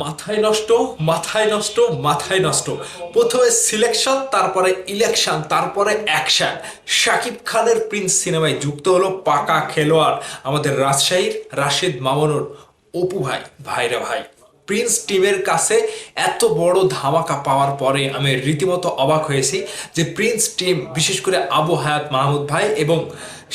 মাথায় নষ্ট, মাথায় নষ্ট, মাথায় নষ্ট। প্রথমে সিলেকশন, তারপরে ইলেকশন, তারপরে অ্যাকশন। শাকিব খানের প্রিন্স সিনেমায় যুক্ত হলো পাকা খেলোয়াড় আমাদের রাজশাহীর রাশেদ মামুনুর অপু ভাই। ভাইরে ভাই, প্রিন্স টিমের কাছে এত বড় ধামাকা পাওয়ার পরে আমি রীতিমতো অবাক হয়েছি যে প্রিন্স টিম, বিশেষ করে আবু হায়াত মাহমুদ ভাই এবং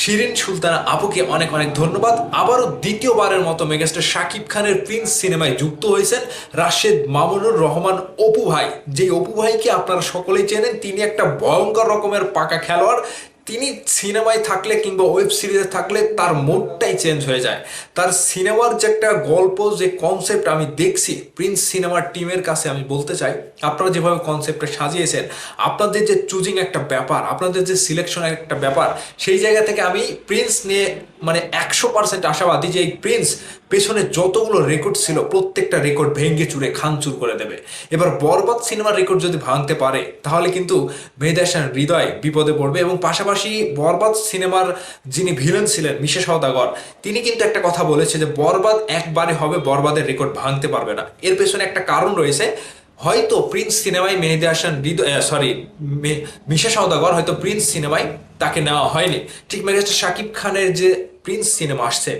শিরিন সুলতানা আপুকে অনেক অনেক ধন্যবাদ। আবারও দ্বিতীয়বারের মতো মেগাস্টার শাকিব খানের প্রিন্স সিনেমায় যুক্ত হয়েছেন রাশেদ মামুনুর রহমান অপু ভাই। যে অপু ভাইকে আপনারা সকলেই চেনেন, তিনি একটা ভয়ঙ্কর রকমের পাকা খেলোয়াড়। তিনি সিনেমায় থাকলে কিংবা ওয়েব সিরিজে থাকলে তার মোডটাই চেঞ্জ হয়ে যায়। তার সিনেমার যে একটা গল্প, যে কনসেপ্ট আমি দেখছি প্রিন্স সিনেমার টিমের কাছে, আমি বলতে চাই আপনারা যেভাবে কনসেপ্টটা সাজিয়েছেন, আপনাদের যে চুজিং একটা ব্যাপার, আপনাদের যে সিলেকশনের একটা ব্যাপার, সেই জায়গা থেকে আমি প্রিন্স নিয়ে মানে 100% আশাবাদী যে এই প্রিন্স পেছনে যতগুলো রেকর্ড ছিল প্রত্যেকটা রেকর্ড ভেঙে চুরে খানচুর করে দেবে। এবার বরবাদ সিনেমার রেকর্ড যদি ভাঙতে পারে তাহলে কিন্তু মেহেদী হাসান হৃদয় বিপদে পড়বে। এবং পাশাপাশি বরবাদ সিনেমার যিনি ভিলেন ছিলেন মিশা সওদাগর, তিনি কিন্তু একটা কথা বলেছে যে বরবাদ একবারে হবে, বরবাদের রেকর্ড ভাঙতে পারবে না। এর পেছনে একটা কারণ রয়েছে। হয়তো প্রিন্স সিনেমায় মেহেদী হাসান হৃদয় মিশা সওদাগর হয়তো প্রিন্স সিনেমায় তাকে নেওয়া হয়নি। ঠিক মেগাস্টার শাকিব খানের যে প্রিন্স সিনেমা আসছে,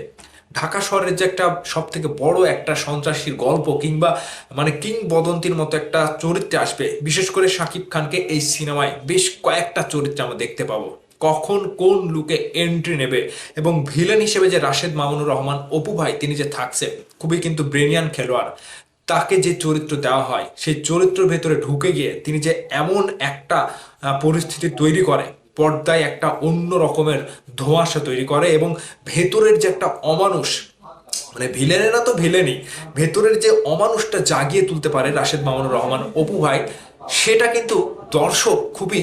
ঢাকা শহরের যে একটা সব থেকে বড় একটা সন্ত্রাসীর গল্প কিংবা মানে কিংবদন্তির মতো একটা চরিত্রে আসবে, বিশেষ করে শাকিব খানকে এই সিনেমায় বেশ কয়েকটা চরিত্রে আমরা দেখতে পাবো। কখন কোন লুকে এন্ট্রি নেবে, এবং ভিলেন হিসেবে যে রাশেদ মামুনুর রহমান অপু ভাই তিনি যে থাকছে, খুবই কিন্তু ব্রেনিয়ান খেলোয়াড়। তাকে যে চরিত্র দেওয়া হয় সেই চরিত্রের ভেতরে ঢুকে গিয়ে তিনি যে এমন একটা পরিস্থিতি তৈরি করে, পর্দায় একটা অন্য রকমের ধোঁয়াশা তৈরি করে, এবং ভেতরের যে একটা অমানুষ, মানে ভিলেনেরা তো ভিলেনই, ভেতরের যে অমানুষটা জাগিয়ে তুলতে পারে রাশেদ মামুনুর রহমান অপু ভাই, সেটা কিন্তু দর্শক খুবই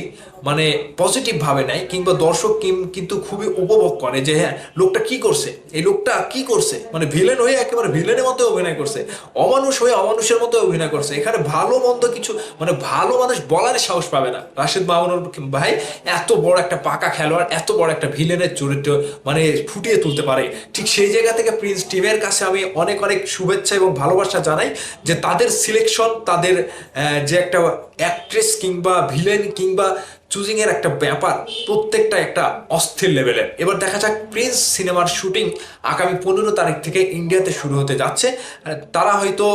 মানে পজিটিভ ভাবে নেয়, কিংবা দর্শক কিন্তু খুবই উপভোগ করে যে হ্যাঁ লোকটা কি করছে, এই লোকটা কি করছে, মানে ভিলেন হয়ে একেবারে ভিলেনের মতো অভিনয় করছে, অমানুষ হয়ে অমানুষের মতো অভিনয় করছে। এখানে ভালো মন্দ কিছু মানে ভালো মানুষ বলার সাহস পাবে না। রাশেদ মামুনুর ভাই এত বড় একটা পাকা খেলোয়াড়, এত বড় একটা ভিলেনের চরিত্র মানে ফুটিয়ে তুলতে পারে। ঠিক সেই জায়গা থেকে প্রিন্স টিমের কাছে আমি অনেক অনেক শুভেচ্ছা এবং ভালোবাসা জানাই যে তাদের সিলেকশন, তাদের যে একটা অ্যাক্ট্রেস কিংবা ভিলেন কিংবা চুজিং এর একটা ব্যাপার, প্রত্যেকটা একটা অস্থির লেভেলের। এবার দেখা যাক প্রিন্স সিনেমার শুটিং আগামী 15 তারিখ থেকে ইন্ডিয়াতে শুরু হতে যাচ্ছে। তারা হয়তো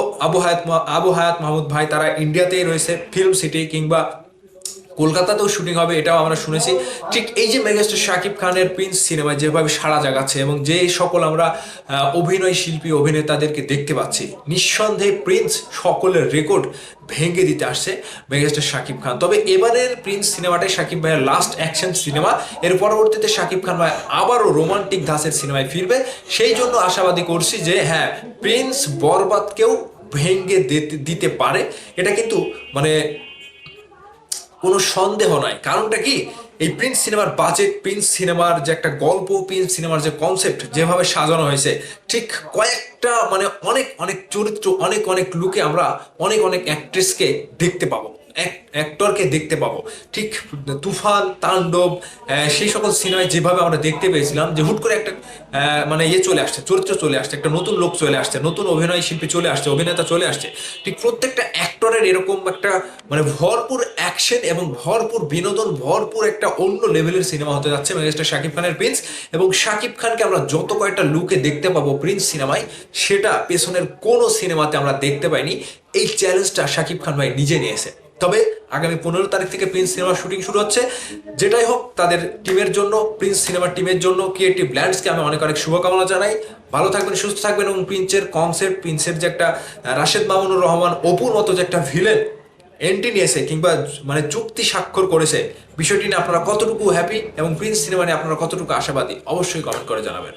আবু হায়াত মাহমুদ ভাই তারা ইন্ডিয়াতেই রয়েছে, ফিল্ম সিটি কিংবা কলকাতাতেও শুটিং হবে, এটাও আমরা শুনেছি। ঠিক এই যে মেগাস্টার শাকিব খানের প্রিন্স সিনেমায় যেভাবে সাড়া জাগাচ্ছে এবং যে সকল আমরা অভিনয় শিল্পী অভিনেতাদেরকে দেখতে পাচ্ছি, নিঃসন্দেহে প্রিন্স সকলের রেকর্ড ভেঙে দিতে আসছে মেগাস্টার শাকিব খান। তবে এবারের প্রিন্স সিনেমাটাই শাকিব ভাইয়ের লাস্ট অ্যাকশন সিনেমা। এর পরবর্তীতে শাকিব খান ভাই আবারও রোমান্টিক ধাঁচের সিনেমায় ফিরবে, সেই জন্য আশাবাদী করছি যে হ্যাঁ প্রিন্স বরবাদকেও ভেঙে দিতে পারে। এটা কিন্তু মানে কোনো সন্দেহ নাই। কারণটা কি, এই প্রিন্স সিনেমার বাজেট, প্রিন্স সিনেমার যে একটা গল্প, প্রিন্স সিনেমার যে কনসেপ্ট যেভাবে সাজানো হয়েছে, ঠিক কয়েকটা মানে অনেক অনেক চরিত্র, অনেক অনেক লুকে আমরা অনেক অনেক অ্যাক্ট্রেসকে দেখতে পাবো, অ্যাক্টরকে দেখতে পাবো। ঠিক তুফান, তাণ্ডব, সেই সকল সিনেমায় যেভাবে আমরা দেখতে পেয়েছিলাম যে হুট করে একটা মানে চলে আসছে, চরিত্র চলে আসছে, একটা নতুন লোক চলে আসছে, নতুন অভিনয় শিল্পী চলে আসছে, অভিনেতা চলে আসছে। ঠিক প্রত্যেকটা অ্যাক্টরের এরকম একটা মানে ভরপুর অ্যাকশন এবং ভরপুর বিনোদন, ভরপুর একটা অন্য লেভেলের সিনেমা হতে যাচ্ছে মেগাস্টার শাকিব খানের প্রিন্স। এবং শাকিব খানকে আমরা যত কয়েকটা লুকে দেখতে পাবো প্রিন্স সিনেমায়, সেটা পেছনের কোনো সিনেমাতে আমরা দেখতে পাইনি। এই চ্যালেঞ্জটা শাকিব খান ভাই নিজে নিয়েছে। তবে আগামী 15 তারিখ থেকে প্রিন্স সিনেমার শুটিং শুরু হচ্ছে। যেটাই হোক তাদের টিমের জন্য, প্রিন্স সিনেমার টিমের জন্য, ক্রিয়েটিভ ল্যান্ডসকে আমি অনেক অনেক শুভকামনা জানাই। ভালো থাকবেন, সুস্থ থাকবেন, এবং প্রিন্সের কনসেপ্ট, প্রিন্সের যে একটা রাশেদ মামুনুর রহমান অপুর মতো যে একটা ভিলেন এন্ট্রি নিয়েছে কিংবা মানে চুক্তি স্বাক্ষর করেছে, বিষয়টি নিয়ে আপনারা কতটুকু হ্যাপি এবং প্রিন্স সিনেমা নিয়ে আপনারা কতটুকু আশাবাদী অবশ্যই কমেন্ট করে জানাবেন।